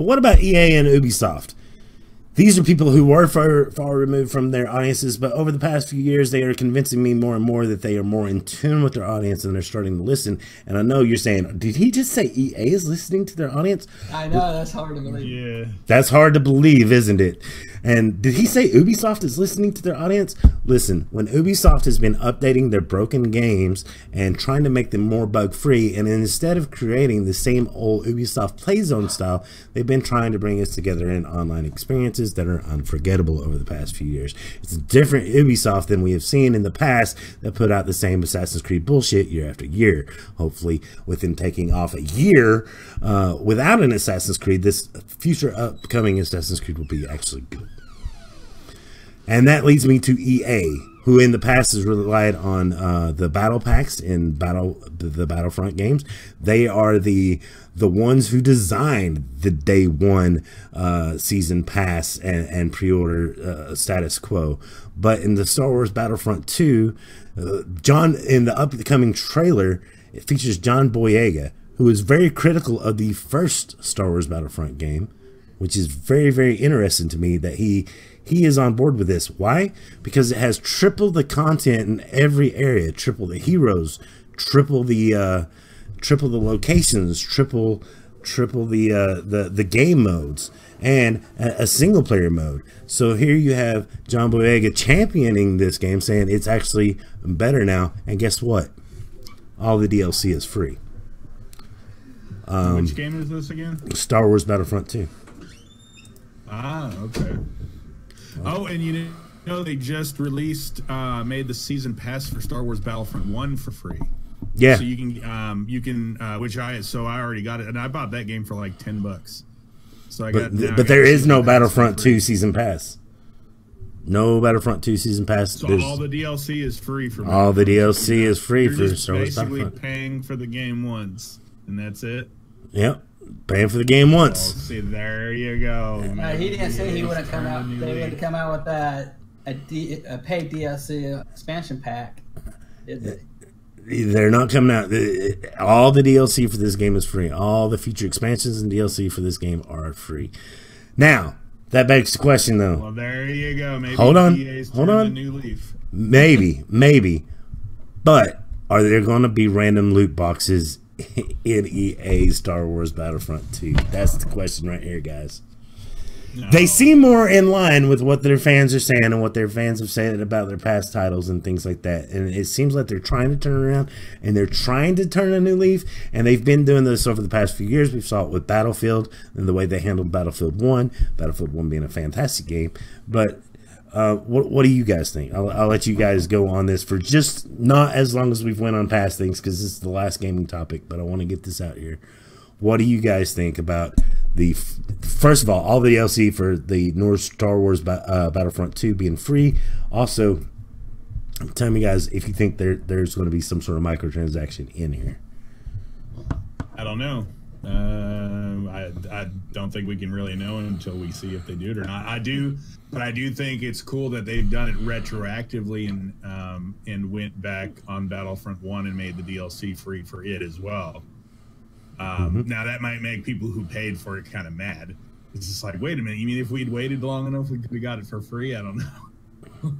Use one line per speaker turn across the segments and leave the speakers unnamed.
But what about EA and Ubisoft? These are people who were far removed from their audiences, but over the past few years, they are convincing me more and more that they are more in tune with their audience and they're starting to listen. And I know you're saying, did he just say EA is listening to their audience?
I know, that's hard to believe.
Yeah.
That's hard to believe, isn't it? And did he say Ubisoft is listening to their audience? Listen, when Ubisoft has been updating their broken games and trying to make them more bug-free, and instead of creating the same old Ubisoft Playzone style, they've been trying to bring us together in online experiences that are unforgettable over the past few years. It's a different Ubisoft than we have seen in the past that put out the same Assassin's Creed bullshit year after year. Hopefully, with them taking off a year without an Assassin's Creed, this future upcoming Assassin's Creed will be actually good. And that leads me to EA, who in the past has relied on the battle packs in the Battlefront games. They are the ones who designed the day one season pass and pre-order status quo. But in the Star Wars Battlefront 2, in the upcoming trailer, it features John Boyega, who is very critical of the first Star Wars Battlefront game, which is very, very interesting to me that he is on board with this. Why? Because it has triple the content in every area, triple the heroes, triple the locations, triple the game modes, and a single player mode. So here you have John Boyega championing this game, saying it's actually better now. And guess what? All the DLC is free.
Which game is this again?
Star Wars Battlefront 2.
Ah, okay. Oh, and you know they just released, made the season pass for Star Wars Battlefront 1 for free.
Yeah.
So you can, I already got it, and I bought that game for like $10. So
but there is no Battlefront 2 season pass. No Battlefront 2 season pass.
So all the DLC is free for.
All the DLC is free
for
Star Wars
Battlefront.
Battlefront.
Paying for the game once, and that's it.
Yep. Paying for the game once.
Oh, see, there you go.
He didn't say he would have come out. They would have come out with a paid DLC expansion pack. Did they?
They're not coming out. All the DLC for this game is free. All the future expansions and DLC for this game are free. Now, that begs the question, though.
Well, there you go. Maybe
hold on.
A new leaf.
Maybe. But are there going to be random loot boxes in EA Star Wars Battlefront 2? That's the question right here, guys. No. They seem more in line with what their fans are saying and what their fans have said about their past titles and things like that. And it seems like they're trying to turn around and they're trying to turn a new leaf. And they've been doing this over the past few years. We saw it with Battlefield and the way they handled Battlefield 1. Battlefield 1 being a fantastic game. But what do you guys think? I'll let you guys go on this for just not as long as we've went on past things, because this is the last gaming topic, but I want to get this out here. What do you guys think about first of all the DLC for the North Star Wars Battlefront 2 being free? Also, tell me, guys, if you think there's going to be some sort of microtransaction in here.
I don't know. I don't think we can really know until we see if they do it or not. But I do think it's cool that they've done it retroactively and went back on Battlefront 1 and made the DLC free for it as well. Now that might make people who paid for it kind of mad. It's just like, wait a minute, you mean if we'd waited long enough we could have got it for free? I don't know.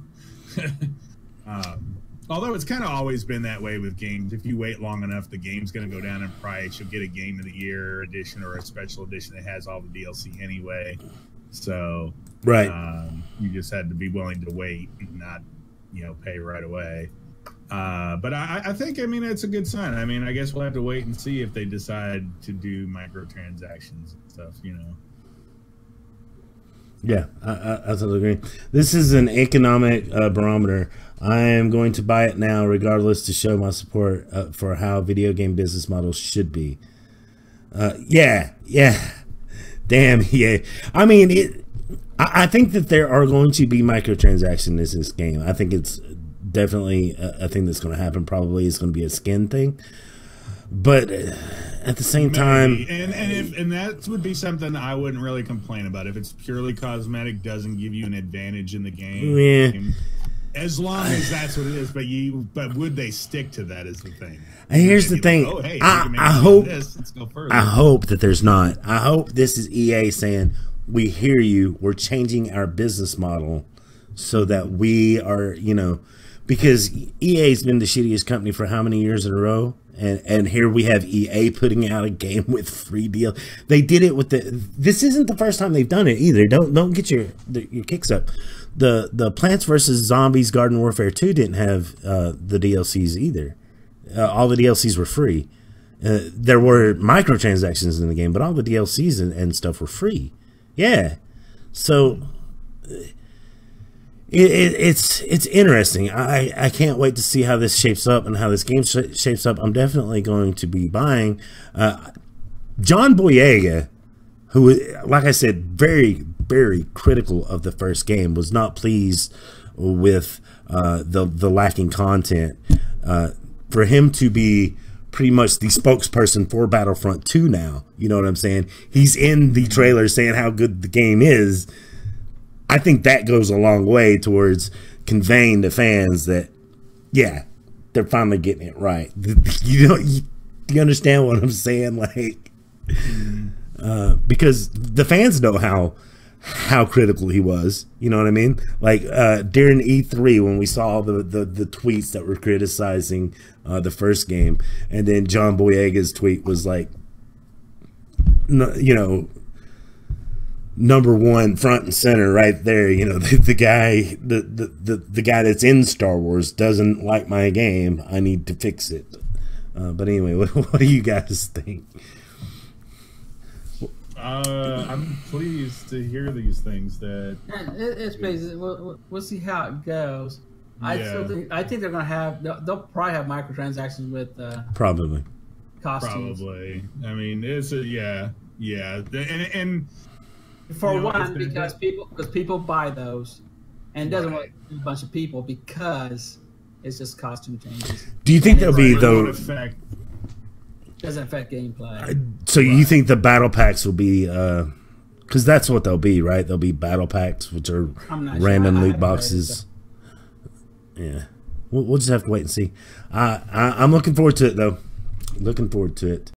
Although it's kind of always been that way with games. If you wait long enough, the game's going to go down in price. You'll get a Game of the Year edition or a special edition that has all the DLC anyway. So
right,
you just had to be willing to wait and not, pay right away. But I think, it's a good sign. I guess we'll have to wait and see if they decide to do microtransactions and stuff,
Yeah, I totally agree. This is an economic barometer. I am going to buy it now, regardless, to show my support for how video game business models should be. Yeah. Damn, yeah. I think that there are going to be microtransactions in this game. I think it's definitely a thing that's going to happen. Probably it's going to be a skin thing. But at the same time,
and that would be something I wouldn't really complain about. If it's purely cosmetic, doesn't give you an advantage in the game.
Yeah.
As long as that's what it is, but would they stick to that is the thing.
And here's the thing.
Like, oh, hey,
I hope
this. Let's go further.
I hope that there's not. I hope this is EA saying, we hear you. We're changing our business model so that we are, because EA's been the shittiest company for how many years in a row? And here we have EA putting out a game with free deal. They did it with this isn't the first time they've done it either. Don't get your kicks up. The Plants vs. Zombies Garden Warfare 2 didn't have the DLCs either. All the DLCs were free. There were microtransactions in the game, but all the DLCs and stuff were free. Yeah. So it's interesting. I can't wait to see how this shapes up and how this game shapes up. I'm definitely going to be buying. John Boyega, who, like I said, very, very critical of the first game, was not pleased with the lacking content. For him to be pretty much the spokesperson for Battlefront 2 now, you know what I'm saying? He's in the trailer saying how good the game is. I think that goes a long way towards conveying to fans that, yeah, they're finally getting it right. You understand what I'm saying? Like, because the fans know how critical he was. You know what I mean? Like during E3 when we saw the tweets that were criticizing the first game, and then John Boyega's tweet was like, number one, front and center, right there. The guy that's in Star Wars doesn't like my game. I need to fix it. But anyway, what do you guys think?
I'm pleased to hear these things. That
it's basically we'll see how it goes.
Yeah.
I think they're gonna have. They'll probably have microtransactions with
Probably
costumes.
Probably. I mean, it's yeah, and
for one, because people buy those, and it doesn't want a bunch of people because it's just costume changes.
Do you think there'll be though?
Doesn't affect gameplay.
So you think the battle packs will be? Because that's what they'll be, right? They'll be battle packs, which are random loot boxes. Yeah, we'll just have to wait and see. I'm looking forward to it, though. Looking forward to it.